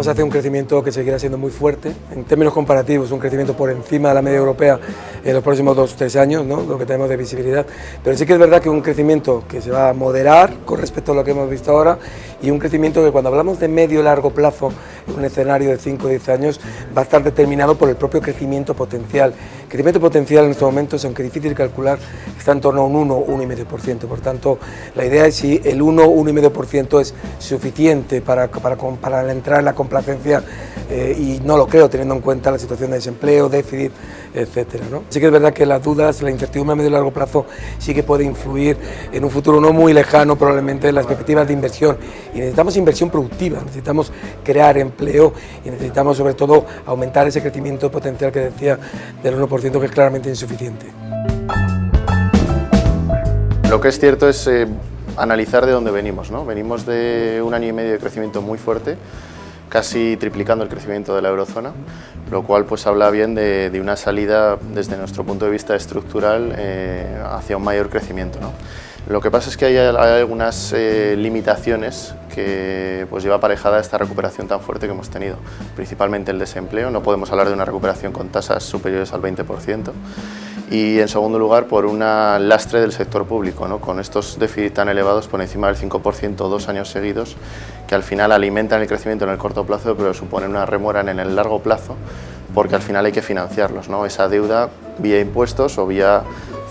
vamos hacia un crecimiento que seguirá siendo muy fuerte. En términos comparativos, un crecimiento por encima de la media europea en los próximos 2 o 3 años, ¿no? Lo que tenemos de visibilidad. Pero sí que es verdad que un crecimiento que se va a moderar con respecto a lo que hemos visto ahora, y un crecimiento que cuando hablamos de medio y largo plazo, en un escenario de 5 o 10 años, va a estar determinado por el propio crecimiento potencial. El crecimiento potencial en estos momentos, aunque difícil de calcular, está en torno a un 1-1,5%. Por tanto, la idea es si el 1-1,5% es suficiente para entrar en la complacencia, y no lo creo, teniendo en cuenta la situación de desempleo, déficit, etcétera, ¿no? Sí que es verdad que las dudas, la incertidumbre a medio y largo plazo sí que puede influir en un futuro no muy lejano, probablemente, en las perspectivas de inversión. Y necesitamos inversión productiva, necesitamos crear empleo y necesitamos, sobre todo, aumentar ese crecimiento potencial que decía del 1%, que es claramente insuficiente. Lo que es cierto es analizar de dónde venimos, ¿no? Venimos de un año y medio de crecimiento muy fuerte, casi triplicando el crecimiento de la eurozona, lo cual pues habla bien de una salida desde nuestro punto de vista estructural hacia un mayor crecimiento, ¿no? Lo que pasa es que hay algunas limitaciones que pues lleva aparejada esta recuperación tan fuerte que hemos tenido, principalmente el desempleo. No podemos hablar de una recuperación con tasas superiores al 20%. Y en segundo lugar, por un lastre del sector público, ¿no? Con estos déficits tan elevados por encima del 5% 2 años seguidos, que al final alimentan el crecimiento en el corto plazo, pero suponen una remora en el largo plazo, porque al final hay que financiarlos, ¿no? Esa deuda vía impuestos o vía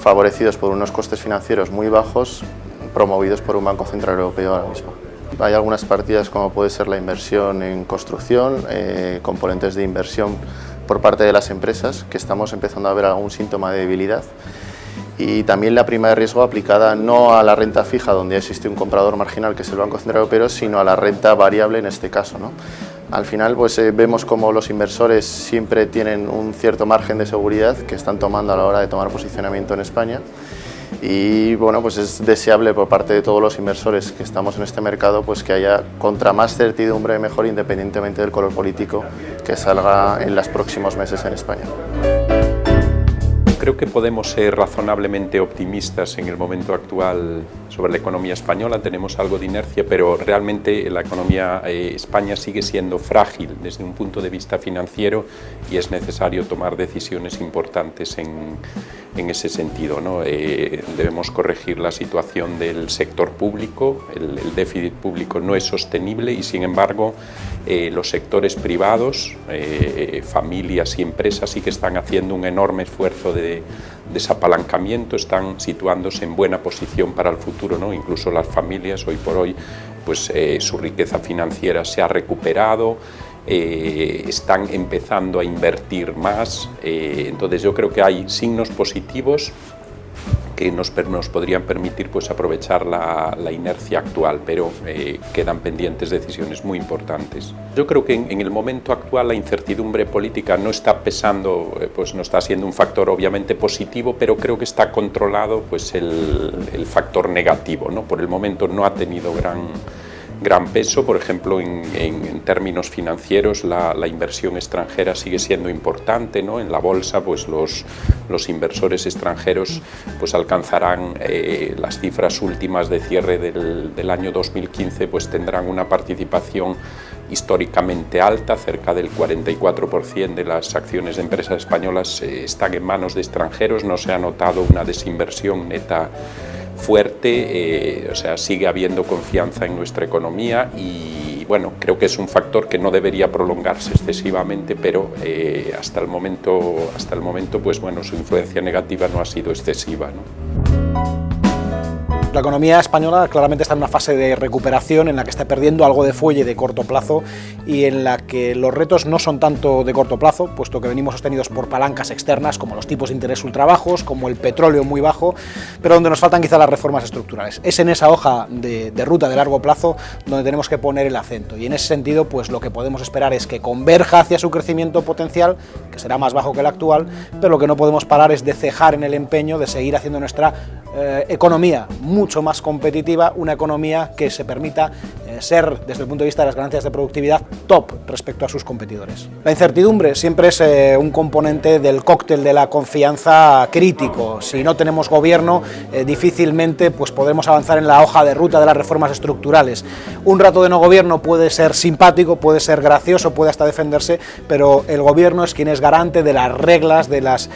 favorecidos por unos costes financieros muy bajos, promovidos por un Banco Central Europeo ahora mismo. Hay algunas partidas, como puede ser la inversión en construcción, componentes de inversión por parte de las empresas, que estamos empezando a ver algún síntoma de debilidad, y también la prima de riesgo aplicada no a la renta fija, donde existe un comprador marginal que es el Banco Central Europeo, sino a la renta variable en este caso, ¿no? Al final pues vemos como los inversores siempre tienen un cierto margen de seguridad que están tomando a la hora de tomar posicionamiento en España, y bueno, pues es deseable por parte de todos los inversores que estamos en este mercado pues que haya contra más certidumbre mejor, independientemente del color político que salga en los próximos meses en España. Creo que podemos ser razonablemente optimistas en el momento actual sobre la economía española. Tenemos algo de inercia, pero realmente la economía España sigue siendo frágil desde un punto de vista financiero y es necesario tomar decisiones importantes en ese sentido, ¿no? Debemos corregir la situación del sector público. El déficit público no es sostenible y, sin embargo, los sectores privados, familias y empresas sí que están haciendo un enorme esfuerzo de desapalancamiento, están situándose en buena posición para el futuro, ¿no? Incluso las familias hoy por hoy, pues su riqueza financiera se ha recuperado, están empezando a invertir más, entonces yo creo que hay signos positivos que nos podrían permitir pues aprovechar la inercia actual, pero quedan pendientes decisiones muy importantes. Yo creo que en el momento actual la incertidumbre política no está pesando, pues no está siendo un factor obviamente positivo, pero creo que está controlado pues el factor negativo, ¿no? Por el momento no ha tenido gran peso. Por ejemplo, en términos financieros la inversión extranjera sigue siendo importante, ¿no? En la bolsa pues los inversores extranjeros pues alcanzarán las cifras últimas de cierre del año 2015, pues tendrán una participación históricamente alta, cerca del 44% de las acciones de empresas españolas están en manos de extranjeros. No se ha notado una desinversión neta fuerte, o sea, sigue habiendo confianza en nuestra economía y bueno, creo que es un factor que no debería prolongarse excesivamente, pero hasta el momento pues bueno, su influencia negativa no ha sido excesiva, ¿no? La economía española claramente está en una fase de recuperación en la que está perdiendo algo de fuelle de corto plazo y en la que los retos no son tanto de corto plazo, puesto que venimos sostenidos por palancas externas como los tipos de interés ultrabajos, como el petróleo muy bajo, pero donde nos faltan quizá las reformas estructurales. Es en esa hoja de ruta de largo plazo donde tenemos que poner el acento, y en ese sentido pues lo que podemos esperar es que converja hacia su crecimiento potencial, que será más bajo que el actual, pero lo que no podemos parar es de cejar en el empeño de seguir haciendo nuestra economía mucho más competitiva, una economía que se permita ser, desde el punto de vista de las ganancias de productividad, top respecto a sus competidores. La incertidumbre siempre es un componente del cóctel de la confianza crítico. Si no tenemos gobierno, difícilmente pues, podremos avanzar en la hoja de ruta de las reformas estructurales. Un rato de no gobierno puede ser simpático, puede ser gracioso, puede hasta defenderse, pero el gobierno es quien es garante de las reglas, de las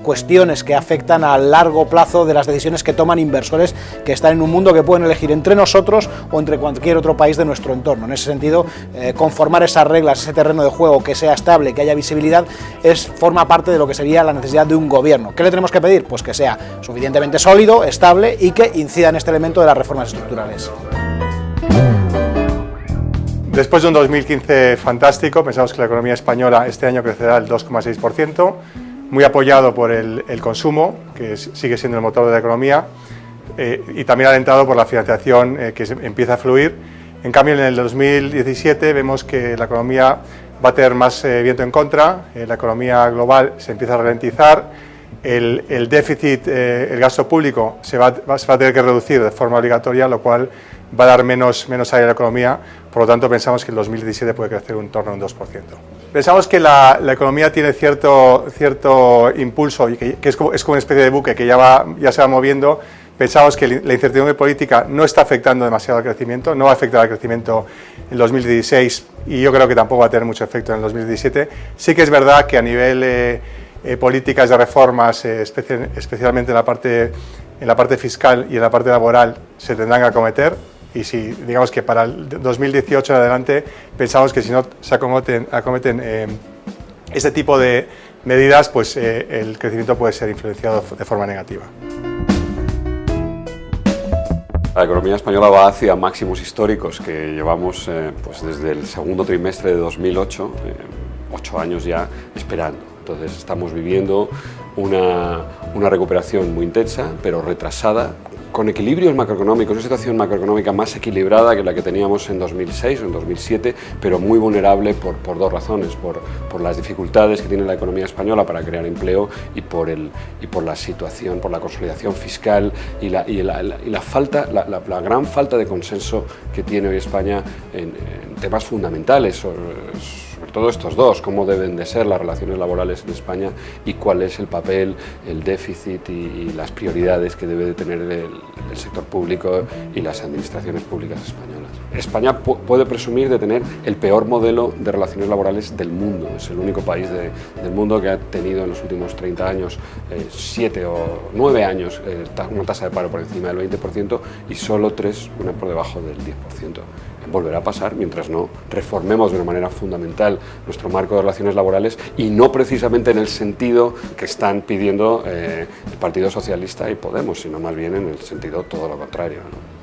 cuestiones que afectan a largo plazo, de las decisiones que toman inversores que están en un mundo que pueden elegir entre nosotros o entre cualquier otro país de nuestro entorno. En ese sentido, conformar esas reglas, ese terreno de juego que sea estable, que haya visibilidad, forma parte de lo que sería la necesidad de un gobierno. ¿Qué le tenemos que pedir? Pues que sea suficientemente sólido, estable y que incida en este elemento de las reformas estructurales. Después de un 2015 fantástico, pensamos que la economía española este año crecerá el 2,6%, muy apoyado por el consumo, que sigue siendo el motor de la economía, y también alentado por la financiación que empieza a fluir. En cambio, en el 2017 vemos que la economía va a tener más viento en contra, la economía global se empieza a ralentizar, el déficit, el gasto público se va a tener que reducir de forma obligatoria, lo cual va a dar menos aire a la economía, por lo tanto pensamos que el 2017 puede crecer en torno a un 2%. Pensamos que la economía tiene cierto impulso y que es como una especie de buque que ya se va moviendo. Pensamos que la incertidumbre política no está afectando demasiado al crecimiento, no va a afectar al crecimiento en 2016 y yo creo que tampoco va a tener mucho efecto en el 2017. Sí que es verdad que a nivel políticas de reformas, especialmente en la parte fiscal y en la parte laboral, se tendrán que acometer. Y si, digamos que para el 2018 en adelante, pensamos que si no se acometen este tipo de medidas, pues el crecimiento puede ser influenciado de forma negativa. La economía española va hacia máximos históricos que llevamos pues desde el segundo trimestre de 2008, 8 años ya esperando. Entonces estamos viviendo una recuperación muy intensa, pero retrasada, con equilibrios macroeconómicos, una situación macroeconómica más equilibrada que la que teníamos en 2006 o en 2007, pero muy vulnerable por dos razones, por las dificultades que tiene la economía española para crear empleo y por la situación, por la consolidación fiscal y la gran falta de consenso que tiene hoy España en temas fundamentales, sobre todo estos dos, cómo deben de ser las relaciones laborales en España y cuál es el papel, el déficit y las prioridades que debe de tener el sector público y las administraciones públicas españolas. España puede presumir de tener el peor modelo de relaciones laborales del mundo. Es el único país del mundo que ha tenido en los últimos 30 años, 7 o 9 años, una tasa de paro por encima del 20% y solo 3, una por debajo del 10%. Volverá a pasar mientras no reformemos de una manera fundamental nuestro marco de relaciones laborales y no precisamente en el sentido que están pidiendo el Partido Socialista y Podemos, sino más bien en el sentido todo lo contrario, ¿no?